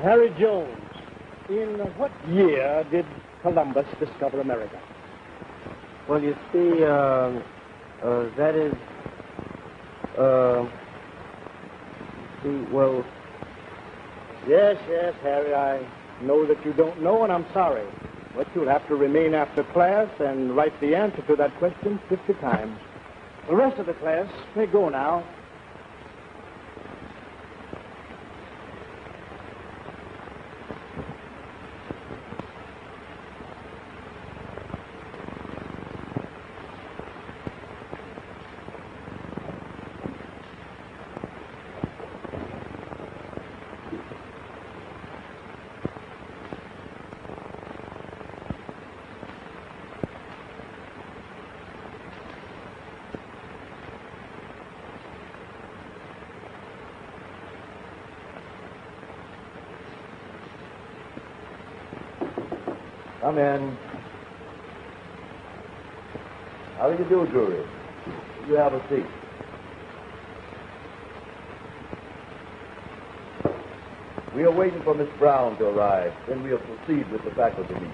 Harry Jones, in what year did Columbus discover America? Well, you see, that is, Yes, Harry, I know that you don't know, and I'm sorry. But you'll have to remain after class and write the answer to that question 50 times. The rest of the class may go now. Come in. How do you do, Drury? You have a seat. We are waiting for Miss Brown to arrive. Then we'll proceed with the faculty meeting.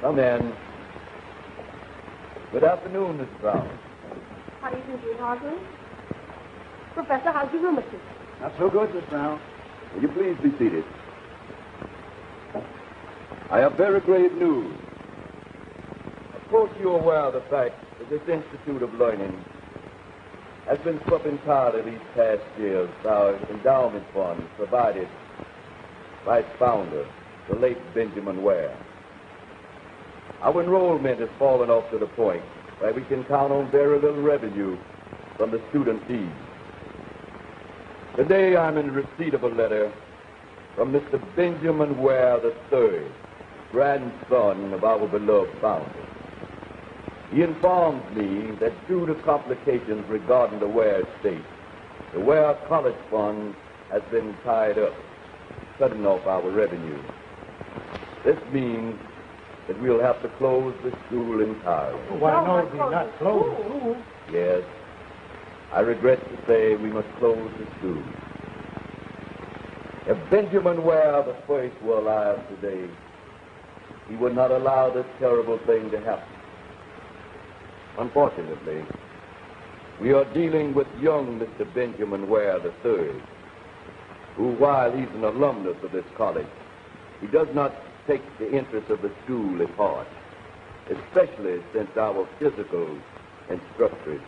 Come in. Good afternoon, Miss Brown. How do you do, Dean Hargrave? Professor, how's your rheumatism? Not so good, Miss Brown. Will you please be seated? I have very grave news. Of course, you're aware of the fact that this Institute of Learning has been swept entirely these past years by our endowment fund provided by its founder, the late Benjamin Ware. Our enrollment has fallen off to the point where we can count on very little revenue from the student fees. Today, I'm in receipt of a letter from Mr. Benjamin Ware III, grandson of our beloved founder. He informs me that due to complications regarding the Ware estate, the Ware College Fund has been tied up, cutting off our revenue. This means that we'll have to close the school entirely. Why, no, do not close the school. Yes, I regret to say we must close the school. If Benjamin Ware I were alive today, he would not allow this terrible thing to happen. Unfortunately, we are dealing with young Mr. Benjamin Ware III, who, while he's an alumnus of this college, he does not take the interests of the school at heart, especially since our physical instructress,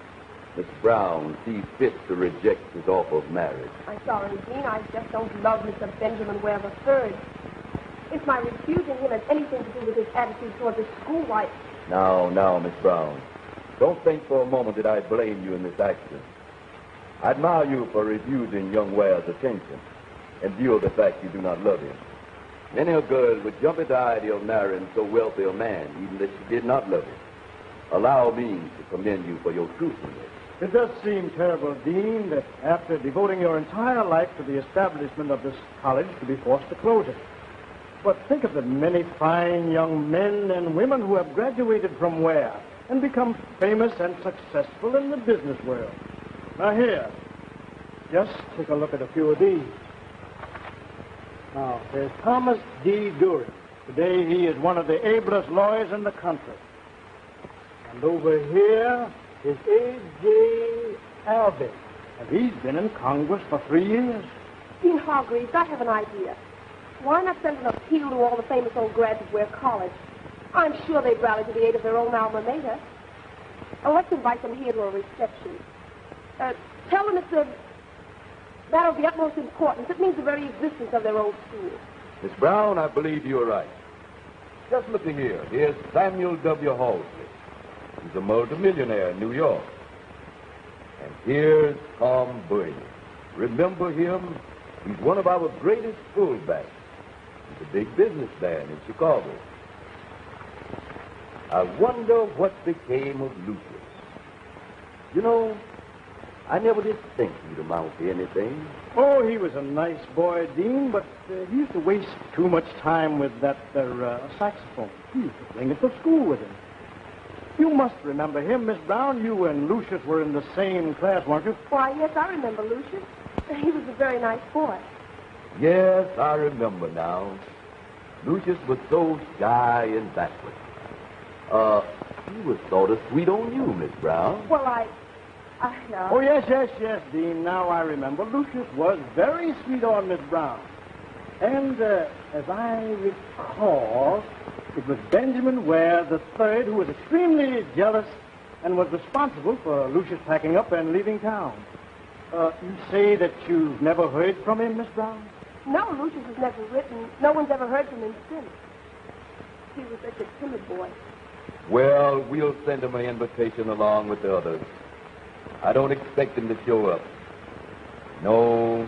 Miss Brown, sees fit to reject his offer of marriage. I'm sorry, Dean. I just don't love Mr. Benjamin Ware III. If my refusing him has anything to do with his attitude towards the school, why... Now, Miss Brown, don't think for a moment that I blame you in this action. I admire you for refusing young Ware's attention in view of the fact you do not love him. Many a girl would jump at the idea of marrying so wealthy a man, even if she did not love him. Allow me to commend you for your truthfulness. It does seem terrible, Dean, that after devoting your entire life to the establishment of this college, to be forced to close it. But think of the many fine young men and women who have graduated from Ware and become famous and successful in the business world. Now here, just take a look at a few of these. Now, there's Thomas D. Dury. Today he is one of the ablest lawyers in the country. And over here is A.J. Albee. And he's been in Congress for 3 years. Dean Hargreaves, I have an idea. Why not send an appeal to all the famous old grads of Ware College? I'm sure they'd rally to the aid of their own alma mater. Let's invite them here to a reception. Tell them it's a matter of the utmost importance. It means the very existence of their old school. Miss Brown, I believe you're right. Just look here. Here's Samuel W. Halsey. He's a multimillionaire in New York. And here's Tom Bernie. Remember him? He's one of our greatest fullbacks. He's a big businessman in Chicago. I wonder what became of Lucius. You know, I never did think he'd amount to anything. Oh, he was a nice boy, Dean, but he used to waste too much time with that saxophone. He used to bring it to school with him. You must remember him, Miss Brown. You and Lucius were in the same class, weren't you? Why, yes, I remember Lucius. He was a very nice boy. Yes, I remember now. Lucius was so shy and backward. He was sort of sweet on you, Miss Brown. Well, Oh, yes, Dean. Now I remember. Lucius was very sweet on Miss Brown. And as I recall, it was Benjamin Ware III who was extremely jealous and was responsible for Lucius packing up and leaving town. You say that you've never heard from him, Miss Brown? No, Lucius has never written. No one's ever heard from him since. He was such a timid boy. Well, we'll send him an invitation along with the others. I don't expect him to show up. No,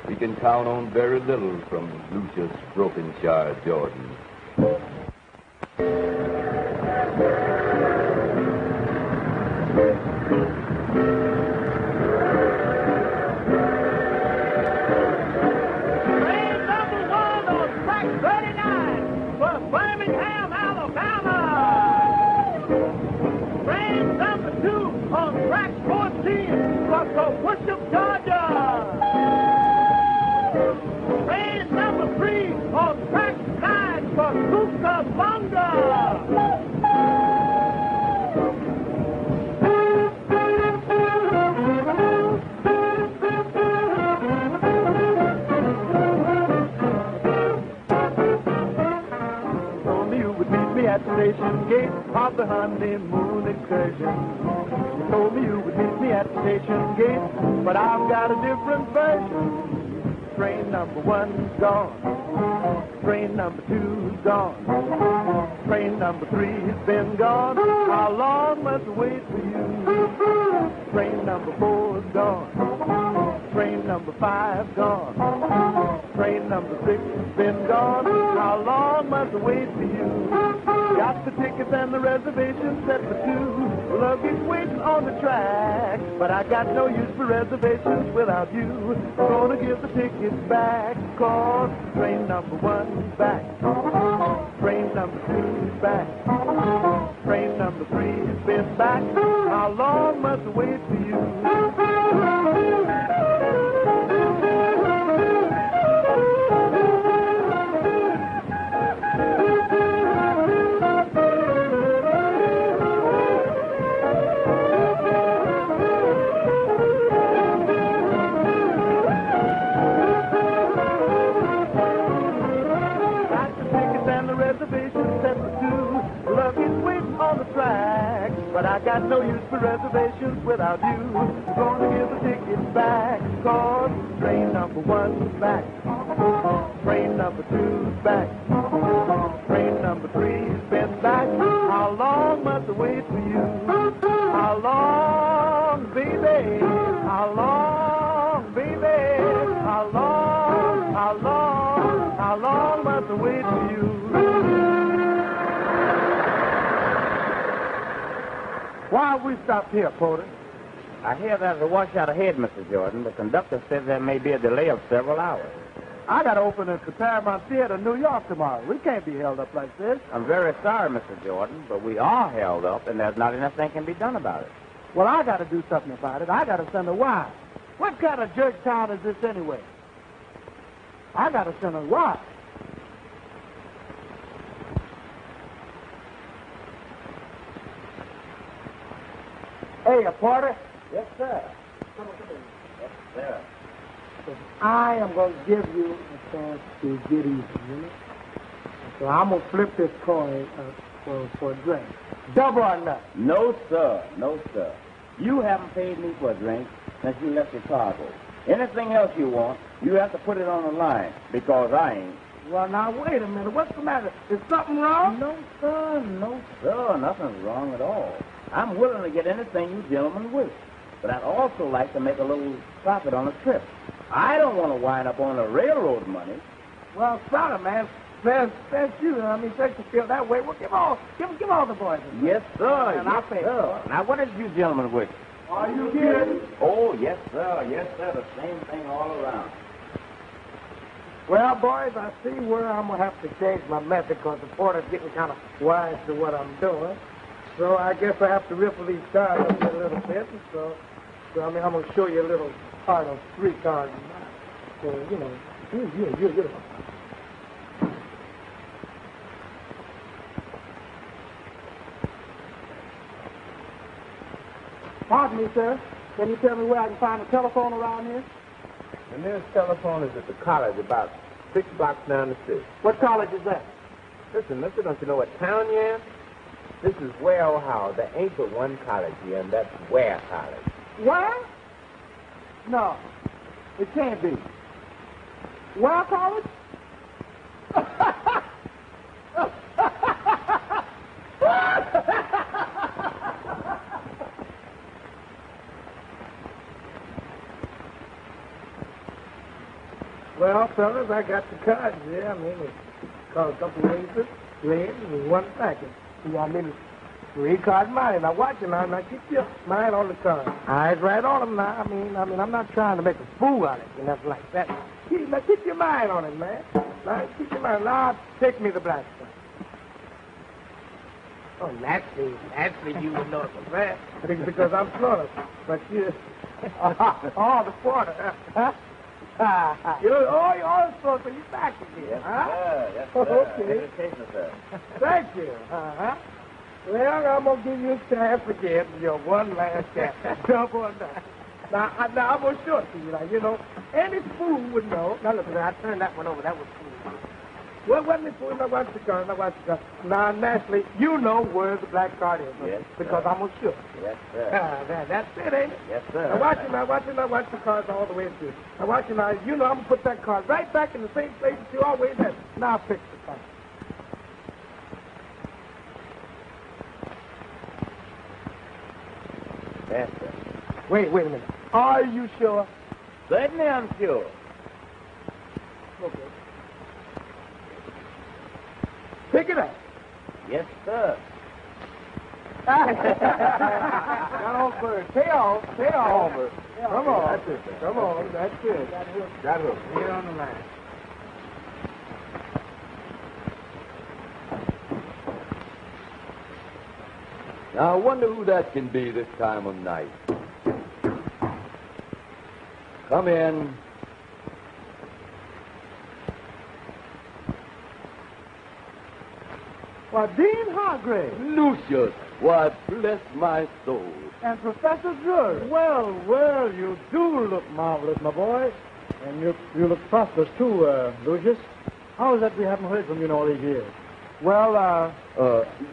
we can count on very little from Lucius Brokenshire Jordan. Worship Georgia! Train number 3 on track 9 for Cucamonga! Told me you would meet me at the station gate of the honeymoon excursion. Told me you would meet me at the station gate, but I've got a different version. Train number 1's gone. Train number 2's gone. Train number 3's been gone. How long must I wait for you? Train number 4's gone. Train number 5's gone. Train number 6's been gone. How long must I wait for you? Got the tickets and the reservations set for 2. Luggage waiting on the track. But I got no use for reservations without you. I'm gonna give the tickets back. Cause train number 1's back. Train number 2's back. Train number 3's been back. How long must I wait for you? But I got no use for reservations without you. I'm gonna give the tickets back. Cause train number 1's back. Train number 2's back. Train number 3's been back. How long must I wait for you? How long, baby? How long, baby? How long must I wait for you? Why have we stopped here, Porter? I hear there's a washout ahead, Mr. Jordan. The conductor says there may be a delay of several hours. I got to open at the Paramount Theater in New York tomorrow. We can't be held up like this. I'm very sorry, Mr. Jordan, but we are held up, and there's not enough that can be done about it. Well, I got to do something about it. I got to send a wire. What kind of jerk town is this anyway? I got to send a wire. Hey, Porter. Yes, sir. Yes, sir. I am going to give you a chance to get even, you know? So I'm going to flip this coin for a drink. Double or nothing. No, sir. No, sir. You haven't paid me for a drink since you left Chicago. Anything else you want, you have to put it on the line, because I ain't. Well, now, wait a minute. What's the matter? Is something wrong? No, sir. No, sir. Nothing's wrong at all. I'm willing to get anything you gentlemen wish. But I'd also like to make a little profit on the trip. I don't want to wind up on the railroad money. Well, sorry, man. That's you. I mean, since you feel that way, well, give all the boys a drink. Yes, sir. And I'll Yes, pay sir. for it. Now, what did you gentlemen wish? Are you kidding? Oh, yes, sir. Yes, sir. The same thing all around. Well, boys, I see where I'm going to have to change my method because the porter's getting kind of wise to what I'm doing. So I guess I have to riffle these cards up here a little bit. And so I'm going to show you a little part of 3 cards. So, you know, you. Pardon me, sir. Can you tell me where I can find a telephone around here? The nearest telephone is at the college about 6 blocks down the street. What college is that? Listen, don't you know what town you're in? This is Ware, Ohio. There ain't but one college here, and that's Ware College. Where? No, it can't be. Where college? Well, fellas, I got the cards there. I mean, it's called a couple of aces, reds, and 1 packet. Yeah, I mean, it's 3 card money. Now, watch it now. Now, keep your mind on the cards. Eyes right on them now. I mean, I'm not trying to make a fool out of it, nothing like that. Keep your mind on it, man. Now, keep your mind. Now, take me the black one. Oh, naturally, you would know it was that. Because I'm Florida. But you... oh, the porter. Huh? You're supposed to be back again, Yes, huh? sir. Yes, sir. Okay. Education, sir. Thank you. Uh-huh. Well, I'm going to give you a chance again, your one last chance. Double or nothing. Now, I'm going to show it to you. Now, you know, any fool would know. Now, look, I turned that one over. That was fool. Well, wasn't it fool? Now, watch the card. Now, naturally, you know where the black card is. Yes, because sir. I'm going to show it. Yes, sir. That's it, ain't it? Yes, sir. Now, watch the cards all the way through. Now, watch it now. You know I'm going to put that card right back in the same place that you always had. Now, pick the card. Yes, sir. Wait a minute. Are you sure? Certainly I'm sure. Okay. Pick it up. Yes, sir. Got on first. Stay on. Come on. That's it, sir. Come on. That's good. Got hooked. Get on the line. Now, I wonder who that can be this time of night. Come in. Well, Dean Hargrave Lucius, why, bless my soul. and Professor Drury. Well, you do look marvelous, my boy. And you look prosperous, too, Lucius. How is that we haven't heard from you in all these years? Well,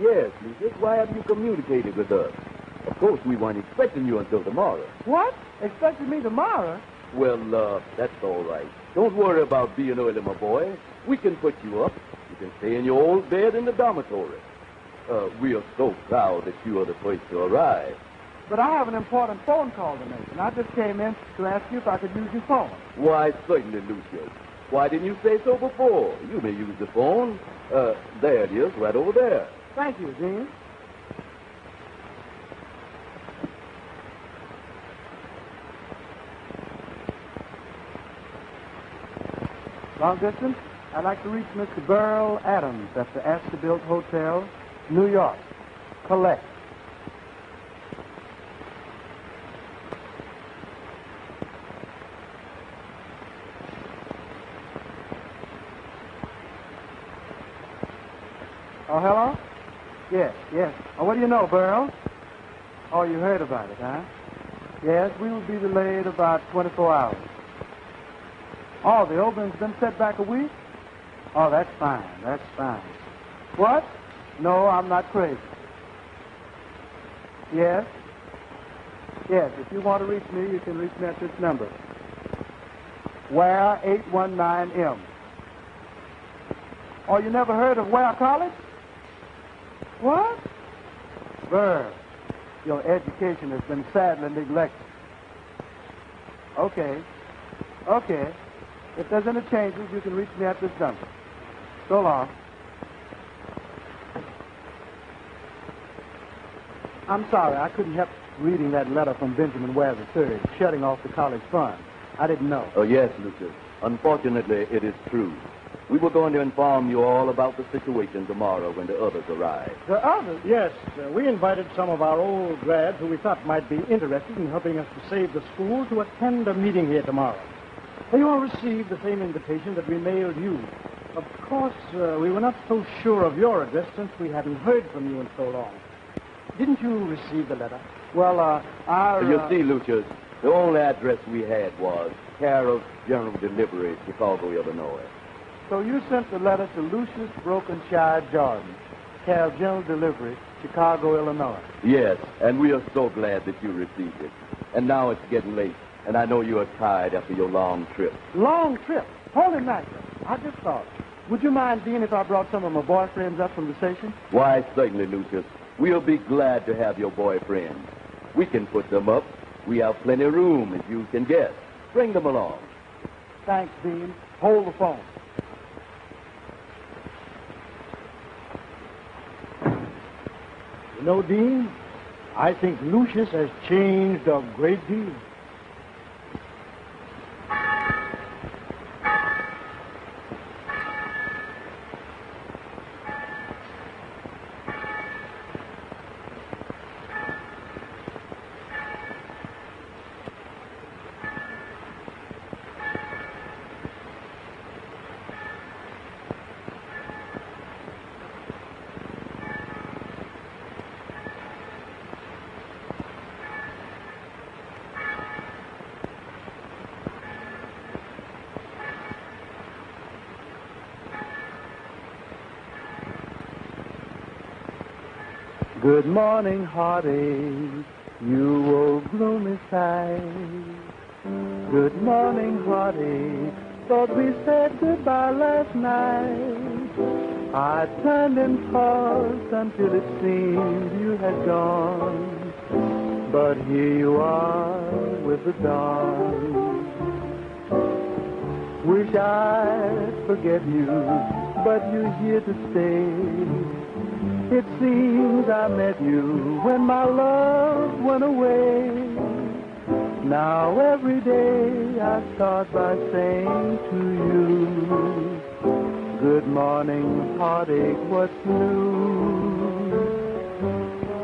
Yes, Lucius, why haven't you communicated with us? Of course, we weren't expecting you until tomorrow. what? Expected me tomorrow? Well, that's all right. Don't worry about being early, my boy. We can put you up. You can stay in your old bed in the dormitory. We are so proud that you are the first to arrive. But I have an important phone call to make, and I just came in to ask you if I could use your phone. Why, certainly, Lucius. Why didn't you say so before? You may use the phone. There it is, right over there. Thank you, Dean. Long distance? I'd like to reach Mr. Burl Adams at the Astor-Built Hotel, New York. Collect. Oh, hello? Yes, yes. Oh, what do you know, Burl? Oh, you heard about it, huh? Yes, we will be delayed about 24 hours. Oh, the opening's been set back a week? Oh, that's fine. That's fine. What? No, I'm not crazy. Yes? Yes, if you want to reach me, you can reach me at this number. Ware 819M. Oh, you never heard of Ware College? What? Burr, your education has been sadly neglected. Okay. Okay. If there's any changes, you can reach me at this number. So long. I'm sorry, I couldn't help reading that letter from Benjamin Ware III, shutting off the college funds. I didn't know. Oh, yes, Lucius. Unfortunately, it is true. We were going to inform you all about the situation tomorrow when the others arrive. The others? Yes. We invited some of our old grads who we thought might be interested in helping us to save the school to attend a meeting here tomorrow. They all received the same invitation that we mailed you. Of course, we were not so sure of your address since we hadn't heard from you in so long. Didn't you receive the letter? Well, You see, Lucius, the only address we had was care of General Delivery, Chicago, Illinois. So you sent the letter to Lucius Brokenshire Jordan, care of General Delivery, Chicago, Illinois. Yes, and we are so glad that you received it. And now it's getting late, and I know you are tired after your long trip. Long trip? Holy mackerel. I just thought. Would you mind, Dean, if I brought some of my boyfriends up from the station? Why, certainly, Lucius. We'll be glad to have your boyfriends. We can put them up. We have plenty of room, as you can guess. Bring them along. Thanks, Dean. Hold the phone. You know, Dean, I think Lucius has changed a great deal. Good morning, heartache, you old gloomy sight. Good morning, heartache, thought we said goodbye last night. I turned and tossed until it seemed you had gone. But here you are with the dawn. Wish I'd forget you, but you're here to stay. It seems I met you when my love went away. Now every day I start by saying to you, good morning, heartache, what's new?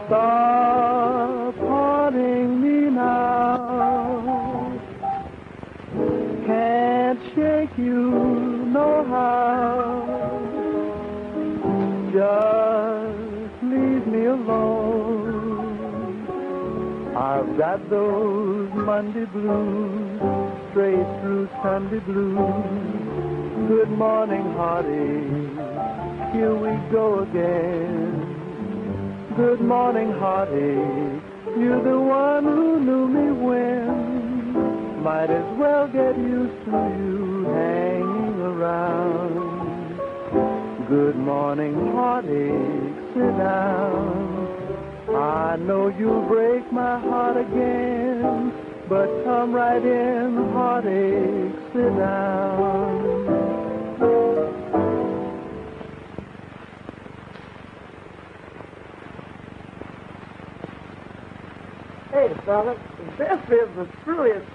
Stop haunting me now. Can't shake you no how. Just leave me alone. I've got those Monday blues, straight through Sunday blues. Good morning, heartache, here we go again. Good morning, heartache, you're the one who knew me when. Might as well get used to you hanging around. Good morning, heartache, sit down. I know you'll break my heart again, but come right in, heartache, sit down. Hey, fella, this is the truest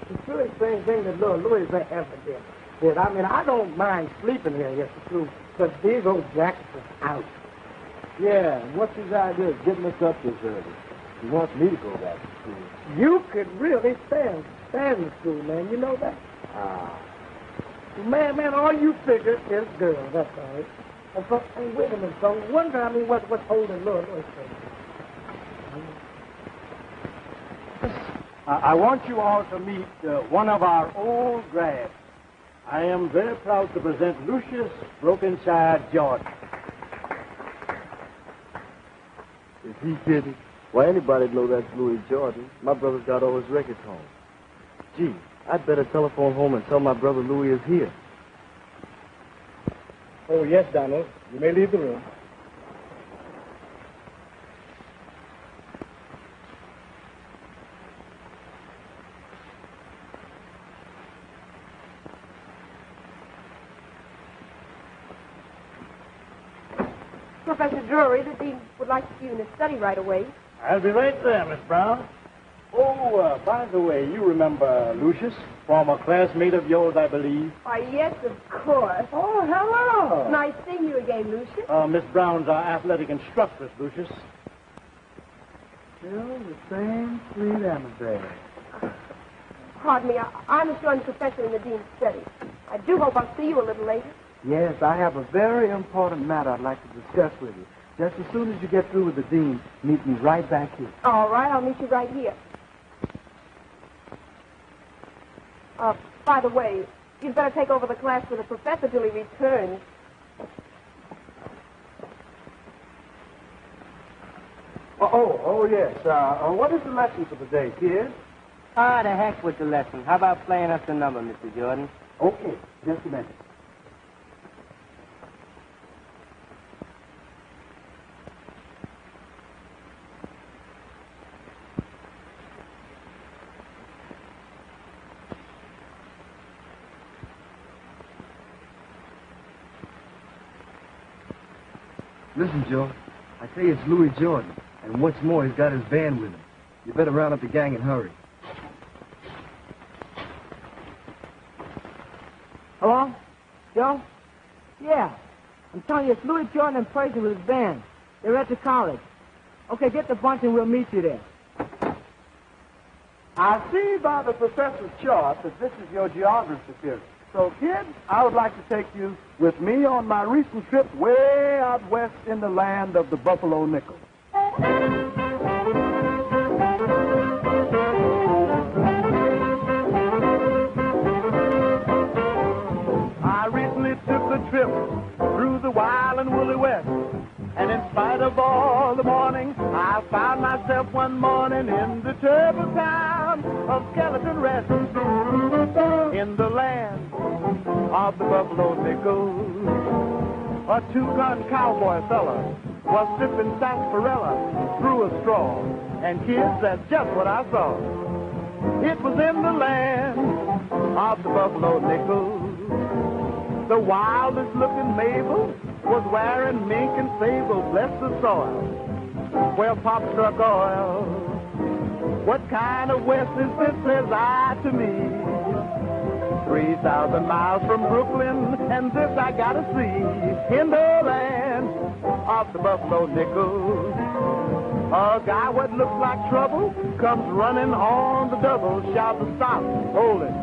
thing that little Louis ever did. Kid. I mean, I don't mind sleeping here, yes, it's true, but these old jackets are out. Yeah, and what's his idea of getting us up this early? He wants me to go back to school. You could really stand the school, man. You know that? Man, all you figure is girls, that's all right. And so, hey, wait a minute, so wonder, I mean, what's holding Louis? I want you all to meet one of our old grads. I am very proud to present Lucius Brokenside Jordan. Is he kidding? Why, anybody'd know that's Louis Jordan. My brother's got all his records home. Gee, I'd better telephone home and tell my brother Louis is here. Oh, yes, Donald. You may leave the room. Professor Drury, the dean would like to see you in his study right away. I'll be right there, Miss Brown. Oh, by the way, you remember Lucius, former classmate of yours, I believe? Why, yes, of course. Oh, hello. Nice seeing you again, Lucius. Miss Brown's our athletic instructress, Lucius. Still the same sweet Annabelle. Pardon me, I'm a joint professor in the dean's study. I do hope I'll see you a little later. Yes, I have a very important matter I'd like to discuss with you. Just as soon as you get through with the dean, meet me right back here. All right, I'll meet you right here. By the way, you'd better take over the class for the professor till he returns. Oh, yes. What is the lesson for the day, kids? Ah, the heck with the lesson. How about playing us a number, Mr. Jordan? Okay, just a minute. Listen, Joe, I say it's Louis Jordan, and what's more, he's got his band with him. You better round up the gang and hurry. Hello? Joe? Yeah. I'm telling you, it's Louis Jordan in person with his band. They're at the college. Okay, get the bunch and we'll meet you there. I see by the professor's chart that this is your geography period. So, kids, I would like to take you with me on my recent trip way out west in the land of the Buffalo Nickel. I recently took a trip through the wild and woolly West. And in spite of all the morning, I found myself one morning in the terrible town of Skeleton Rest, in the land of the Buffalo Nickel. A two-gun cowboy fella was sipping sarsaparilla through a straw. And kids, that's just what I saw. It was in the land of the Buffalo Nickel. The wildest looking Mabel was wearing mink and sable, bless the soil, where Pop struck oil. What kind of West is this, says I to me? 3,000 miles from Brooklyn, and this I gotta see. In the land of the Buffalo Nickel, a guy what looks like trouble comes running on the double, shouting, stop, hold it.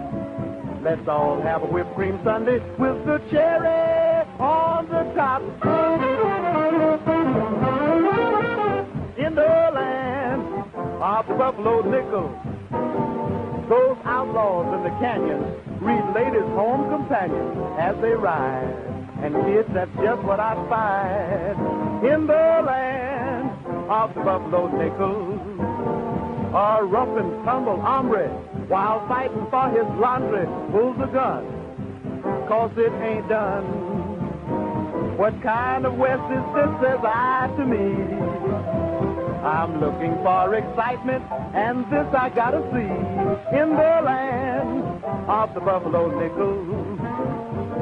Let's all have a whipped cream sundae with the cherry on the top. In the land of the Buffalo Nickel, those outlaws in the canyons read ladies' home companions as they ride. And kids, that's just what I find. In the land of the Buffalo Nickel, a rough and tumble hombre, while fighting for his laundry, pulls a gun, 'cause it ain't done. What kind of West is this, says I to me? I'm looking for excitement, and this I gotta see. In the land of the Buffalo Nickel,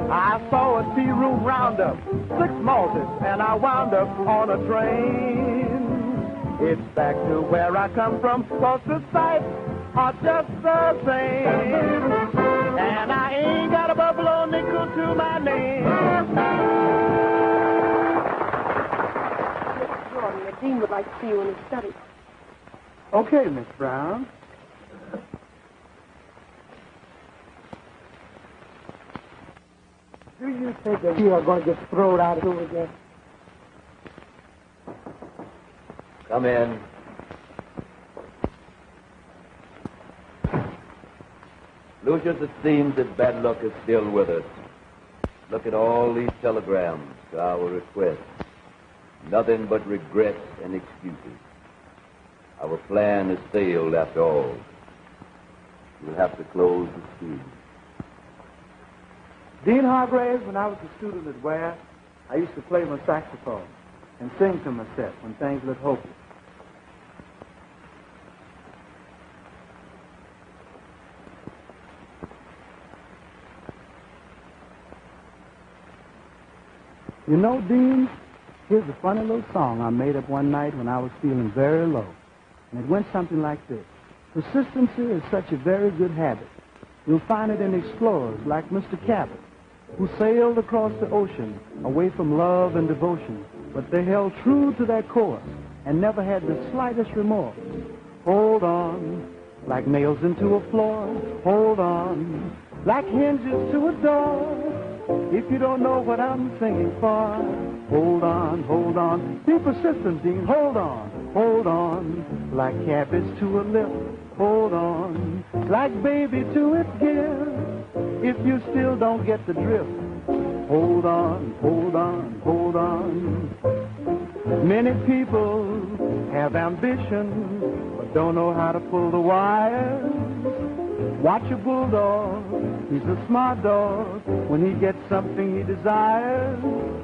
I saw a tea-room roundup, 6 malters, and I wound up on a train. It's back to where I come from, 'cause the sights are just the same. And I ain't got a buffalo nickel to my name. Mr. Jordan, the dean would like to see you in his study. Okay, Miss Brown. Do you think that we are going to get thrown out of school again? Come in. Lucius, it seems that bad luck is still with us. Look at all these telegrams to our request. Nothing but regrets and excuses. Our plan has failed after all. We'll have to close the school. Dean Hargraves, when I was a student at Ware, I used to play my saxophone and sing to myself when things looked hopeless. You know, Dean, here's a funny little song I made up one night when I was feeling very low. And it went something like this. Persistency is such a very good habit. You'll find it in explorers like Mr. Cabot, who sailed across the ocean away from love and devotion, but they held true to their course and never had the slightest remorse. Hold on, like nails into a floor. Hold on, like hinges to a door. If you don't know what I'm singing for, hold on, hold on. Be persistent, Dean. Hold on, like cabbage to a lip. Hold on, like baby to its gift. If you still don't get the drift, hold on, hold on, hold on. Many people have ambition, but don't know how to pull the wire. Watch a bulldog, he's a smart dog. When he gets something he desires,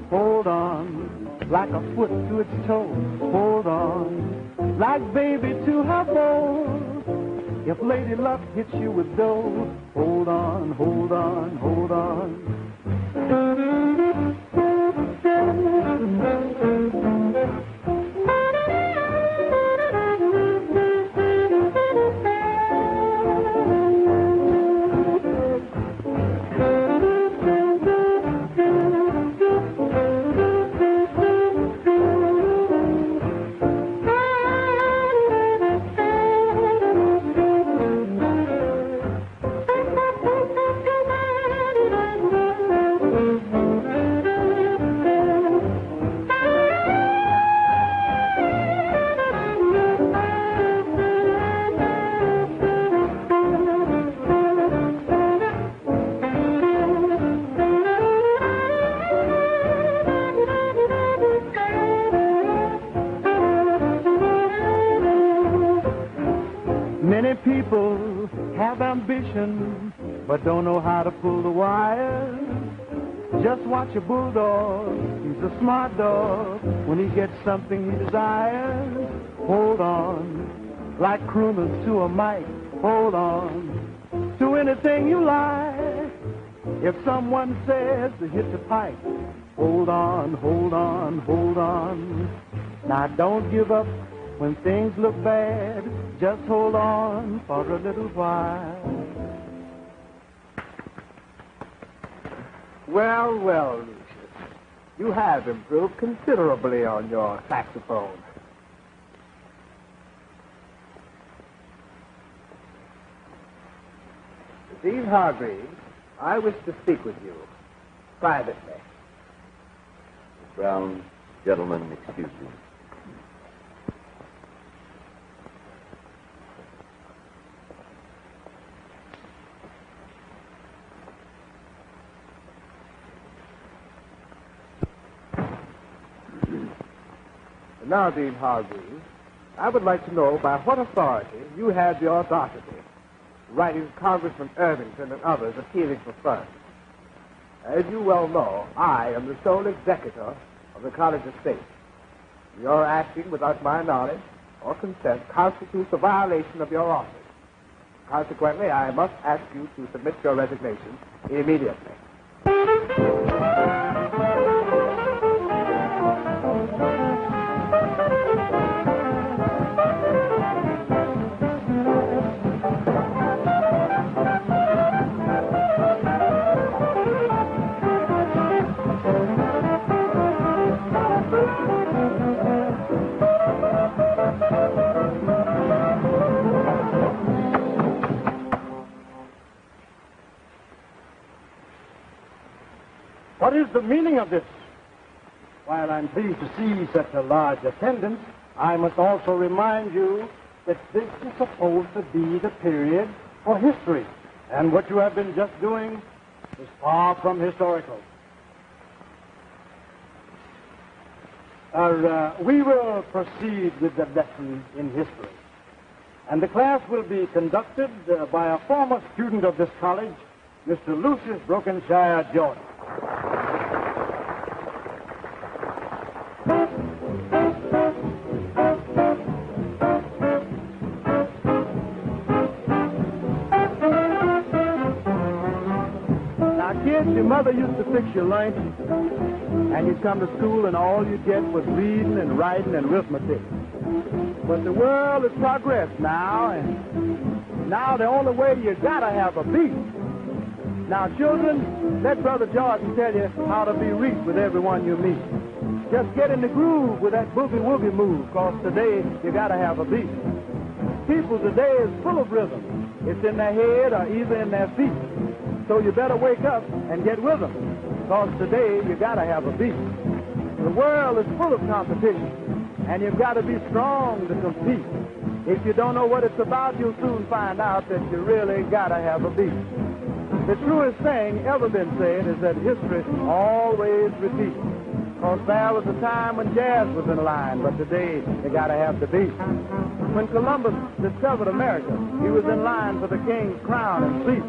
hold on, like a foot to its toe. Hold on, like baby to her bow. If Lady Luck hits you with dough, hold on, hold on, hold on. Many people have ambition, but don't know how to pull the wire. Just watch a bulldog, he's a smart dog. When he gets something he desires, hold on, like crooners to a mic. Hold on, to anything you like. If someone says to hit the pipe, hold on, hold on, hold on. Now don't give up when things look bad. Just hold on for a little while. Well, well, Lucius, you have improved considerably on your saxophone. Dean Hargreaves, I wish to speak with you privately. Miss Brown, gentlemen, excuse me. Now, Dean Hargreaves, I would like to know by what authority you had the audacity writing to Congressman Irvington and others appealing for funds. As you well know, I am the sole executor of the College Estate. Your acting without my knowledge or consent constitutes a violation of your office. Consequently, I must ask you to submit your resignation immediately. the meaning of this? While I'm pleased to see such a large attendance, I must also remind you that this is supposed to be the period for history. And what you have been just doing is far from historical. We will proceed with the lesson in history. And the class will be conducted by a former student of this college, Mr. Lucius Brokenshire Jordan. Now, kids, your mother used to fix your lunch, and you'd come to school and all you'd get was reading and writing and arithmetic. But the world has progressed now, and now the only way you gotta have a beat. Now, children, let Brother Jordan tell you how to be reached with everyone you meet. Just get in the groove with that boogie-woogie move, cause today you gotta have a beat. People today is full of rhythm. It's in their head or either in their feet. So you better wake up and get with them, cause today you gotta have a beat. The world is full of competition, and you've got to be strong to compete. If you don't know what it's about, you'll soon find out that you really gotta have a beat. The truest thing ever been said is that history always repeats. Cause there was a time when jazz was in line, but today you gotta have the beat. When Columbus discovered America, he was in line for the king's crown and seat.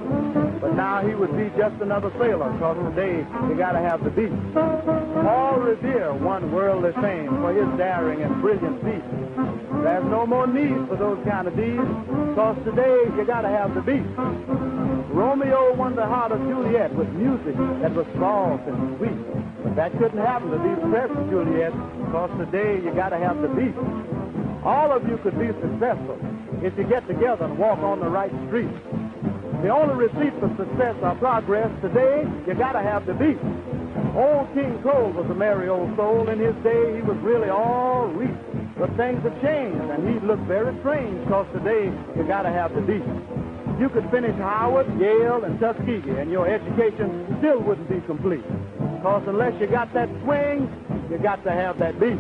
But now he would be just another sailor, cause today you gotta have the beat. Paul Revere won worldly fame for his daring and brilliant feats. There's no more need for those kind of deeds, cause today you gotta have the beat. Romeo won the heart of Juliet with music that was soft and sweet. But that couldn't happen to these present Juliet, cause today you gotta have the beat. All of you could be successful if you get together and walk on the right street. The only receipt for success or progress today, you gotta have the beat. Old King Cole was a merry old soul. In his day, he was really all reach. But things have changed, and he looked very strange, cause today you gotta have the beat. You could finish Howard, Yale, and Tuskegee, and your education still wouldn't be complete. Cause unless you got that swing, you got to have that beat.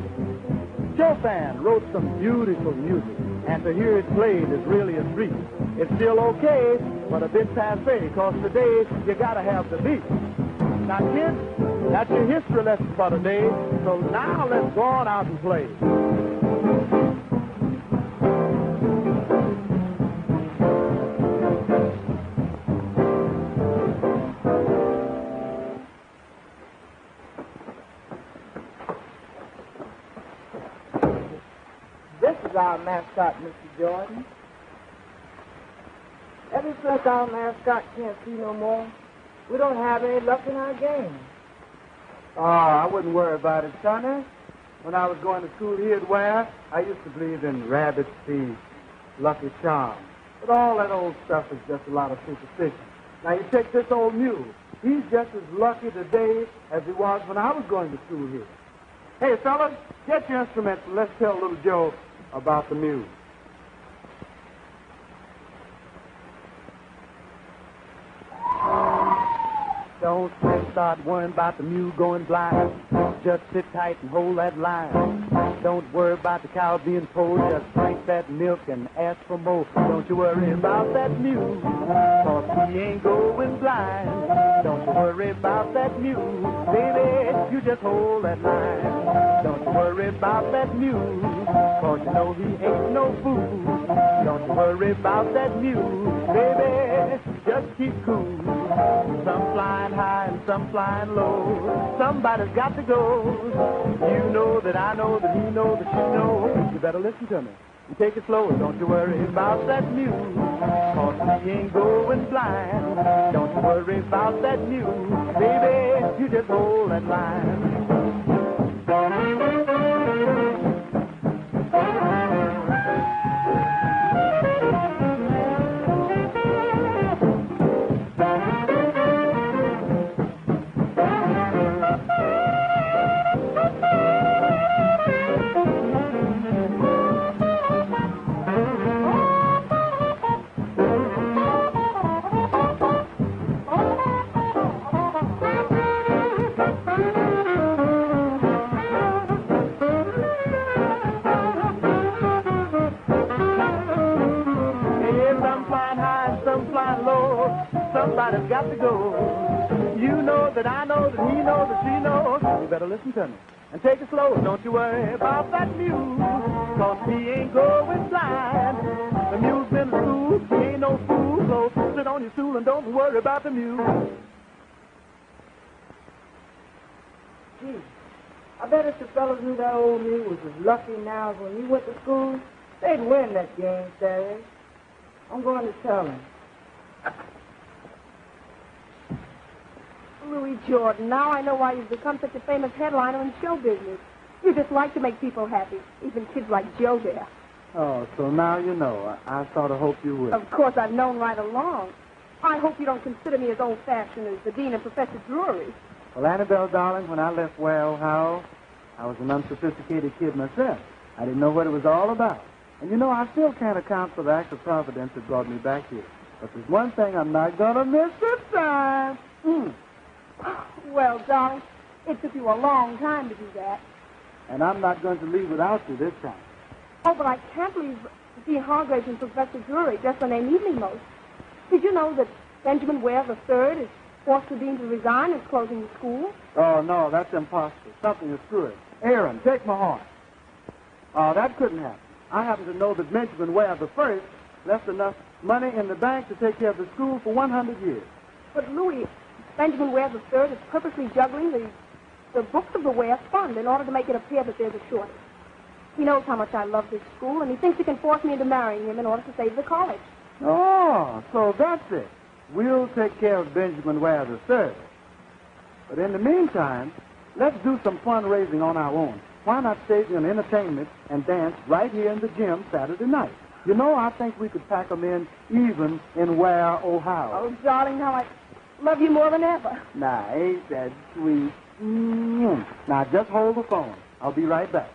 Chopin wrote some beautiful music, and to hear it played is really a treat. It's still okay, but a bit passé, cause today you gotta have the beat. Now, kids, that's your history lesson for today, so now let's go on out and play. Our mascot, Mr. Jordan. Ever since our mascot can't see no more, we don't have any luck in our game. Oh, I wouldn't worry about it, Sonny. When I was going to school here at Ware, I used to believe in rabbit seed, lucky charm. But all that old stuff is just a lot of superstition. Now, you take this old mule. He's just as lucky today as he was when I was going to school here. Hey, fellas, get your instruments and let's tell little Joe about the mule. Don't start worrying about the mule going blind. Just sit tight and hold that line. Don't worry about the cow being pulled. Just drink that milk and ask for more. Don't you worry about that mule, cause he ain't going blind. Don't you worry about that mule, baby, you just hold that line. Don't you worry about that mule, cause you know he ain't no fool. Don't you worry about that mule, baby, just keep cool. Some flying high and some flying low. Somebody's got to go. You know that I know that he knows that you know. You better listen to me and take it slow. Don't you worry about that mule, cause he ain't going blind. Don't you worry about that mule, baby, you just hold that line. somebody's got to go. You know that I know that he knows that she knows. You better listen to me and take it slow. Don't you worry about that mule, 'cause he ain't going blind. The mule's been to school, he ain't no fool, so sit on your stool and don't worry about the mule. Gee, I bet if the fellows knew that old mule was as lucky now as when he went to school, they'd win that game Saturday. I'm going to tell him. Louis Jordan, now I know why you've become such a famous headliner in show business. You just like to make people happy, even kids like Joe there. Oh, so now you know. I sort of hoped you would. Of course, I've known right along. I hope you don't consider me as old-fashioned as the Dean and Professor Drury. Well, Annabelle, darling, when I left Ware, Ohio, I was an unsophisticated kid myself. I didn't know what it was all about. And you know, I still can't account for the act of providence that brought me back here. But there's one thing I'm not going to miss this time. Well, darling, it took you a long time to do that. And I'm not going to leave without you this time. Oh, but I can't leave Dean Hargraves and Professor Drury just when they need me most. Did you know that Benjamin Ware III is forced the dean to resign and is closing the school? Oh, no, that's impossible. Something is screwed. Aaron, take my horn. Oh, that couldn't happen. I happen to know that Benjamin Ware I left enough money in the bank to take care of the school for 100 years. But, Louis, Benjamin Ware III is purposely juggling the books of the Ware Fund in order to make it appear that there's a shortage. He knows how much I love this school, and he thinks he can force me into marrying him in order to save the college. Oh, so that's it. We'll take care of Benjamin Ware III. But in the meantime, let's do some fundraising on our own. Why not stage an entertainment and dance right here in the gym Saturday night? You know, I think we could pack them in even in Ware, Ohio. Oh, darling, how I love you more than ever. Now, ain't that sweet? Now, just hold the phone. I'll be right back.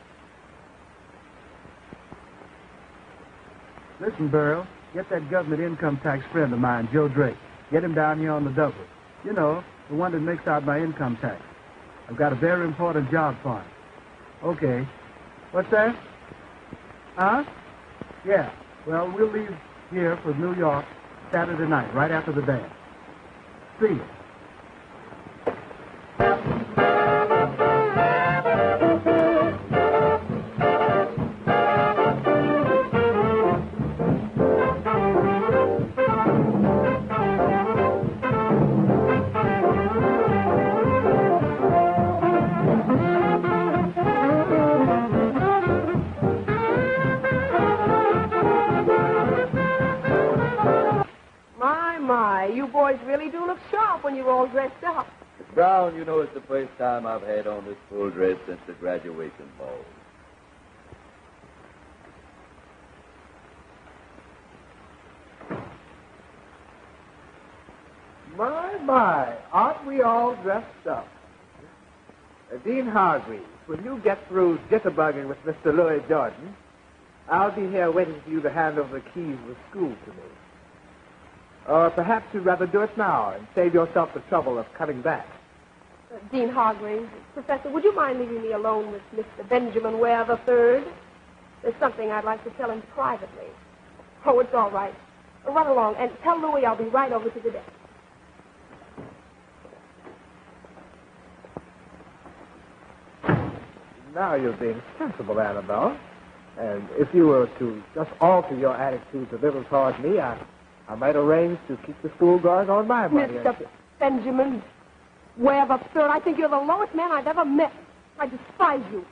Listen, Burl, get that government income tax friend of mine, Joe Drake. Get him down here on the double. You know, the one that makes out my income tax. I've got a very important job for him. Okay. What's that? Huh? Yeah. Well, we'll leave here for New York Saturday night, right after the dance. See you. You boys really do look sharp when you're all dressed up. Miss Brown, you know it's the first time I've had on this full dress since the graduation ball. My, aren't we all dressed up? Dean Hargreaves, when you get through jitterbugging with Mr. Louis Jordan, I'll be here waiting for you to hand over the keys of the school to me. Or perhaps you'd rather do it now and save yourself the trouble of coming back. Dean Hargraves, Professor, would you mind leaving me alone with Mr. Benjamin Ware III? There's something I'd like to tell him privately. Oh, it's all right. Run along and tell Louis I'll be right over to the desk. Now you're being sensible, Annabelle. And if you were to just alter your attitude a little toward me, I might arrange to keep the school going on my money. Mr. Benjamin Ware III, I think you're the lowest man I've ever met. I despise you.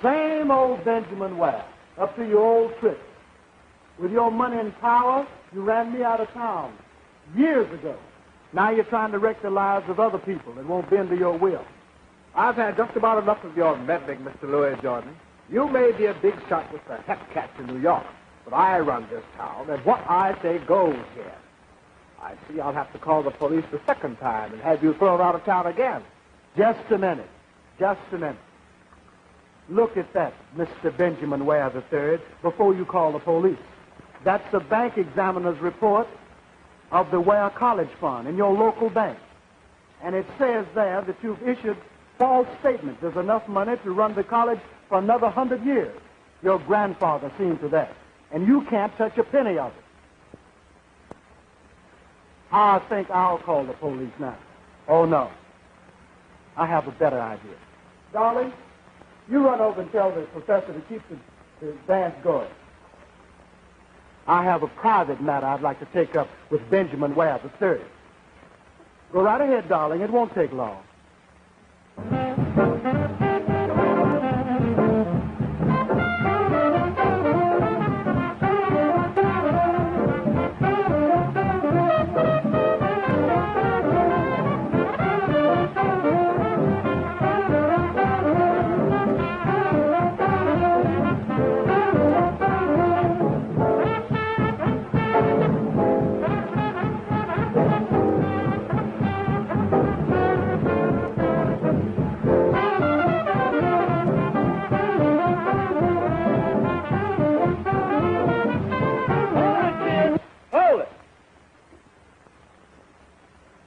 Same old Benjamin Ware, up to your old tricks. With your money and power, you ran me out of town years ago. Now you're trying to wreck the lives of other people that won't bend to your will. I've had just about enough of your meddling, Mr. Louis Jordan. You may be a big shot with the hep cats in New York, but I run this town, and what I say goes here. I see I'll have to call the police the second time and have you thrown out of town again. Just a minute. Just a minute. Look at that, Mr. Benjamin Ware III, before you call the police. That's the bank examiner's report of the Ware College Fund in your local bank. And it says there that you've issued false statements. There's enough money to run the college for another 100 years. Your grandfather seen to that. And you can't touch a penny of it. I think I'll call the police now. Oh, no. I have a better idea. Darling, you run over and tell the professor to keep the dance going. I have a private matter I'd like to take up with Benjamin Ware III. Go right ahead, darling. It won't take long.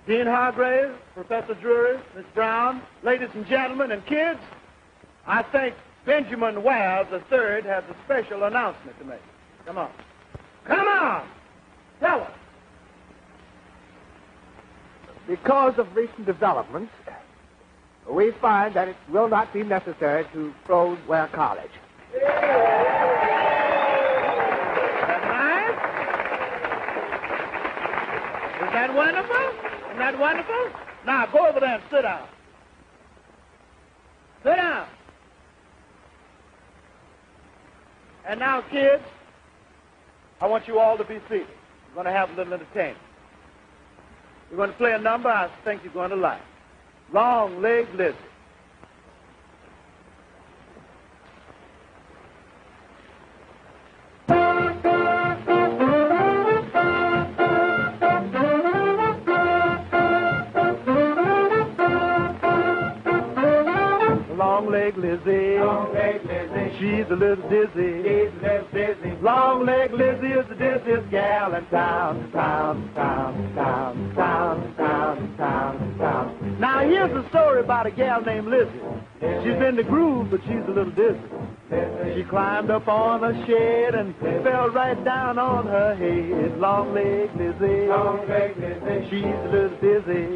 Dean Hargrave, Professor Drury, Miss Brown, ladies and gentlemen, and kids, I think Benjamin Ware III has a special announcement to make. Come on. Come on! Tell us. Because of recent developments, we find that it will not be necessary to close Ware College. That's nice. Is that wonderful? Isn't that wonderful? Now, go over there and sit down. Sit down. And now, kids, I want you all to be seated. We're going to have a little entertainment. We're going to play a number I think you're going to like. Long Leg Lizzie. Long Leg Lizzie, she's a little dizzy. Long Leg Lizzie is the dizziest gal in town. Now here's a story about a gal named Lizzie. She's in the groove, but she's a little dizzy. She climbed up on a shed and fell right down on her head. Long Leg Lizzie, she's a little dizzy.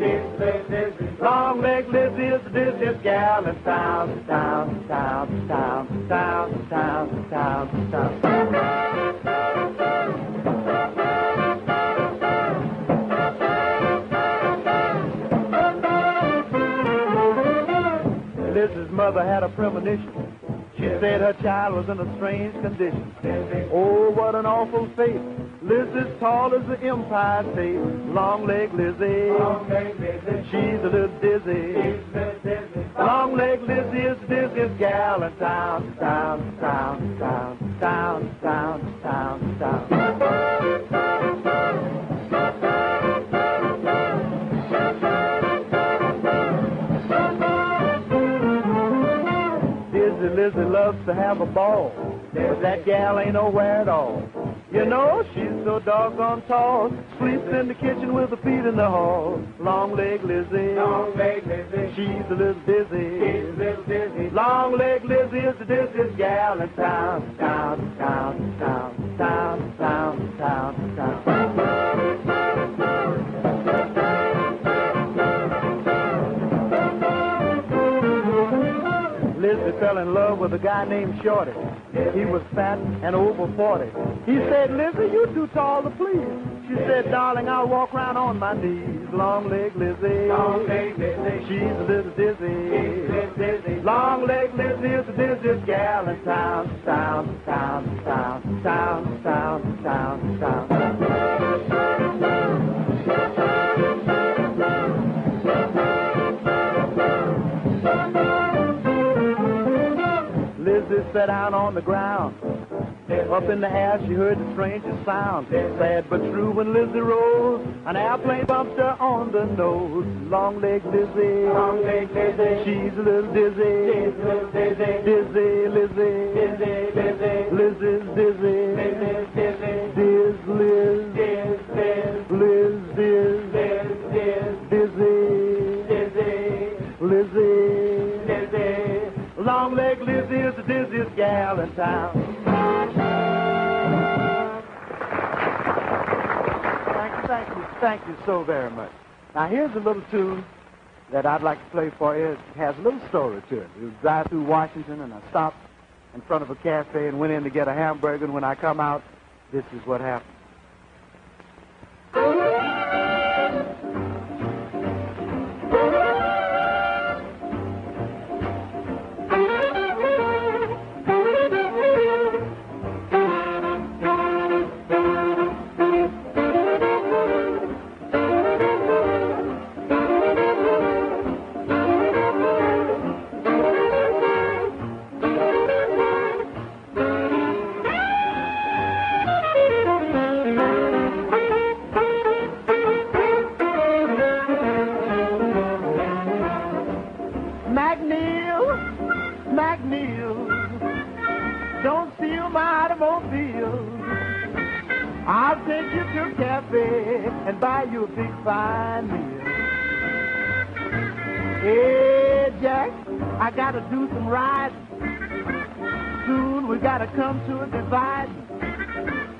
Long Leg Lizzie is the dizziest gal in town. Lizzie's mother had a premonition. She said her child was in a strange condition. Oh, what an awful fate. Lizzie's tall as the Empire State. Long Leg Lizzie, she's a little dizzy. Long Leg Lizzie is the dizziest gal in town. Lizzie loves to have a ball, but that gal ain't nowhere at all. You know, she's so doggone tall, sleeps in the kitchen with her feet in the hall. Long Leg Lizzie, she's a little dizzy. Long Leg Lizzie is the dizziest gal in town. Lizzie fell in love with a guy named Shorty. He was fat and over 40. He said, Lizzie, you're too tall to please. She said, darling, I'll walk around on my knees. Long Leg Lizzie, she's a little dizzy. Long Leg Lizzie is the dizziest gal gal in town, town, town, town, town, town, town, town. Lizzie sat down on the ground. Up in the air, she heard the strangest sound. Sad but true when Lizzie rose, an airplane bumped her on the nose. Long leg Lizzie, she's a little dizzy. Dizzy Lizzie, Lizzie's dizzy. Diz Liz, Liz diz, dizzy, Lizzie. Long leg Lizzie is the dizziest gal in town. Thank you so very much. Now, here's a little tune that I'd like to play for you. It has a little story to it. We drive through Washington, and I stopped in front of a cafe and went in to get a hamburger, and when I come out, this is what happened. McNeil, don't steal my automobile. I'll take you to a cafe and buy you a big fine meal. Hey, Jack, I gotta do some riding. Soon we gotta come to a divide.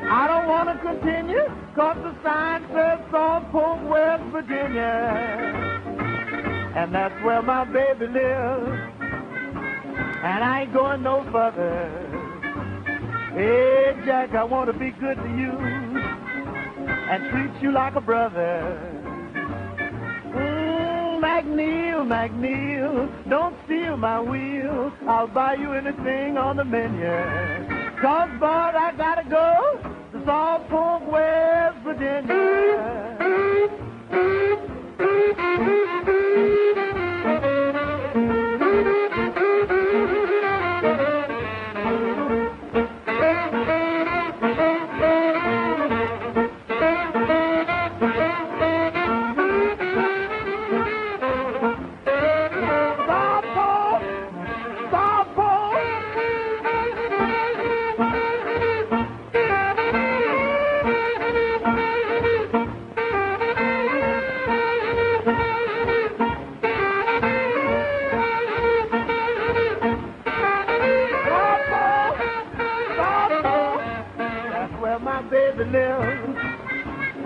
I don't want to continue, 'cause the sign says Salt Fork, West Virginia. And that's where my baby lives. And I ain't going no further. Hey, Jack, I want to be good to you and treat you like a brother. McNeil, don't steal my wheel. I'll buy you anything on the menu. 'Cause, boy, I gotta go to Salt Fork, West Virginia.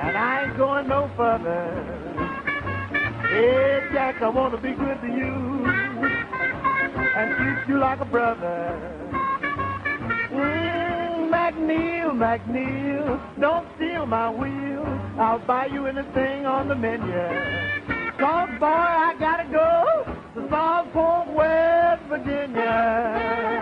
And I ain't going no further. Hey, Jack, I want to be good to you and treat you like a brother. McNeil, don't steal my wheel. I'll buy you anything on the menu. 'Cause, boy, I gotta go to Salt Fork, West Virginia.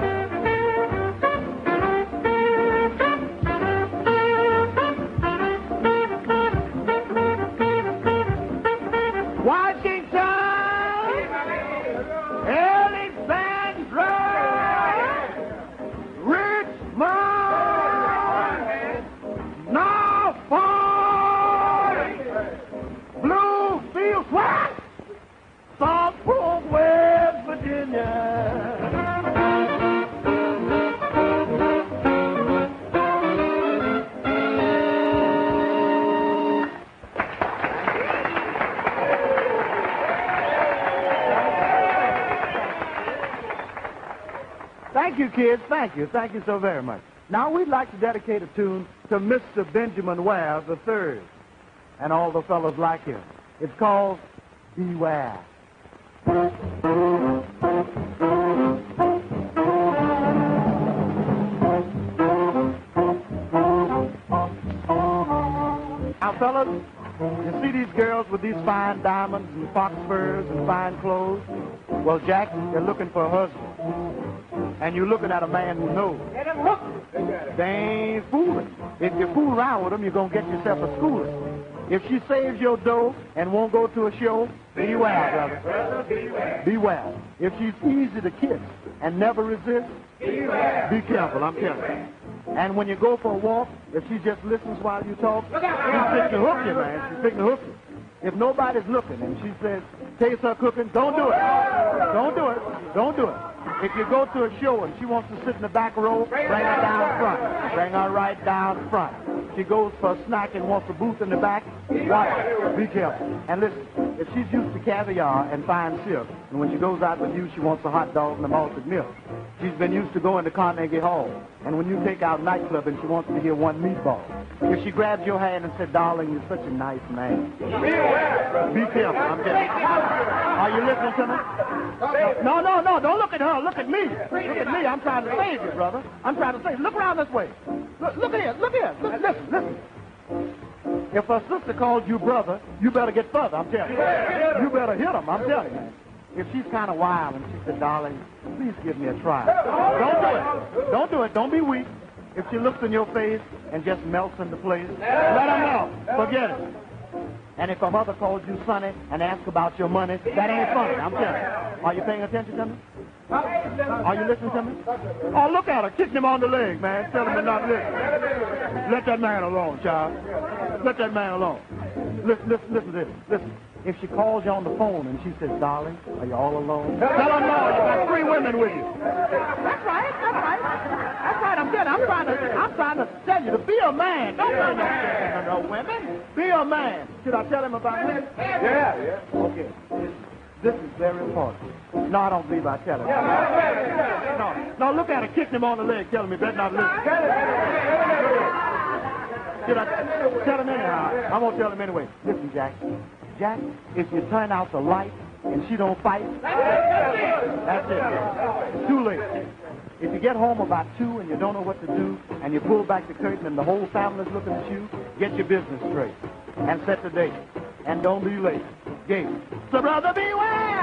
Salt Fork, West Virginia. Thank you, kids. Thank you. Thank you so very much. Now, we'd like to dedicate a tune to Mr. Benjamin Ware III and all the fellows like him. It's called Beware. Now, fellas, you see these girls with these fine diamonds and fox furs and fine clothes? Well, Jack, they're looking for a husband. and you're looking at a man who knows. They ain't fooling. If you fool around with them, you're going to get yourself a schooling. If she saves your dough and won't go to a show, beware, brother. Beware. If she's easy to kiss and never resists, be careful, I'm telling you. And when you go for a walk, if she just listens while you talk, she's fixing to hook you, man. She's fixing to hook you. If nobody's looking and she says, taste her cooking, don't do it. Don't do it. Don't do it. If you go to a show and she wants to sit in the back row, bring her down front. Bring her right down front. She goes for a snack and wants a booth in the back, watch her. Be careful. And listen, if she's used to caviar and fine silk, and when she goes out with you, she wants a hot dog and a malted milk. She's been used to going to Carnegie Hall, and when you take out nightclub and she wants to hear one meatball. If she grabs your hand and said, darling, you're such a nice man. Be careful, I'm telling you. Are you listening to me? No, don't look at her, look at me. Look at me, I'm trying to save you, brother. I'm trying to save you. Look around this way. Look here. Listen. If her sister calls you brother, you better get further, I'm telling you. You better hit him, I'm telling you. If she's kind of wild and she said, darling, please give me a try. Don't do it. Don't be weak. If she looks in your face and just melts into place, let her know. Forget it. And if her mother calls you Sonny and asks about your money, that ain't funny, I'm telling you. Are you paying attention to me? Are you listening to me? Oh, look at her, kicking him on the leg, man. Tell him to not listen. Let that man alone, child. Let that man alone. Listen to this. Listen. If she calls you on the phone and she says, darling, are you all alone? Tell her no, you got 3 women with you. That's right. I'm trying to tell you to be a man. Don't pay no women. Be a man. Should I tell him about this? Yeah. Okay. This is very important. No, I don't believe I tell him. No, look at her, kicking him on the leg, telling me better not listen. Should I tell him anyhow? I'm going to tell him anyway. Listen, Jack, if you turn out the light and she don't fight, that's it. It's too late. If you get home about 2 and you don't know what to do, and you pull back the curtain and the whole family's looking at you, get your business straight and set the date. And don't be late. Gate. So, brother, beware!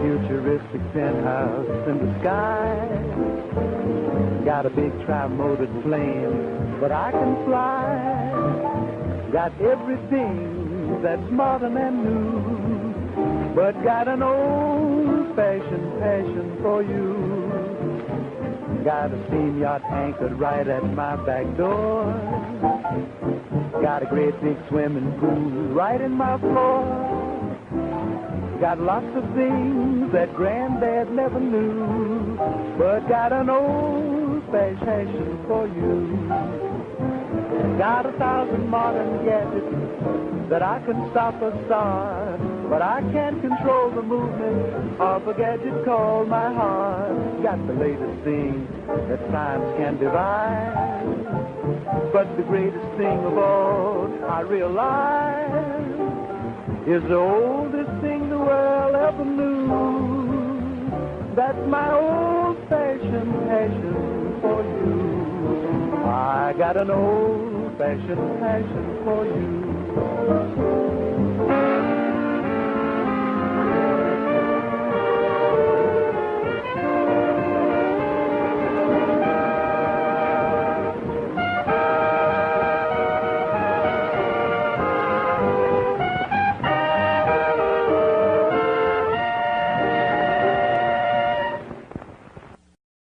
Futuristic penthouse in the sky. Got a big tri-motored plane, but I can fly. Got everything that's modern and new, but got an old-fashioned passion for you. Got a steam yacht anchored right at my back door. Got a great big swimming pool right in my floor. Got lots of things that Granddad never knew, but got an old-fashioned passion for you. Got 1,000 modern gadgets that I can stop or start, but I can't control the movement of a gadget called my heart. Got the latest thing that science can devise, but the greatest thing of all I realize is the oldest thing the world ever knew. That's my old-fashioned passion for you. I got an old-fashioned passion for you.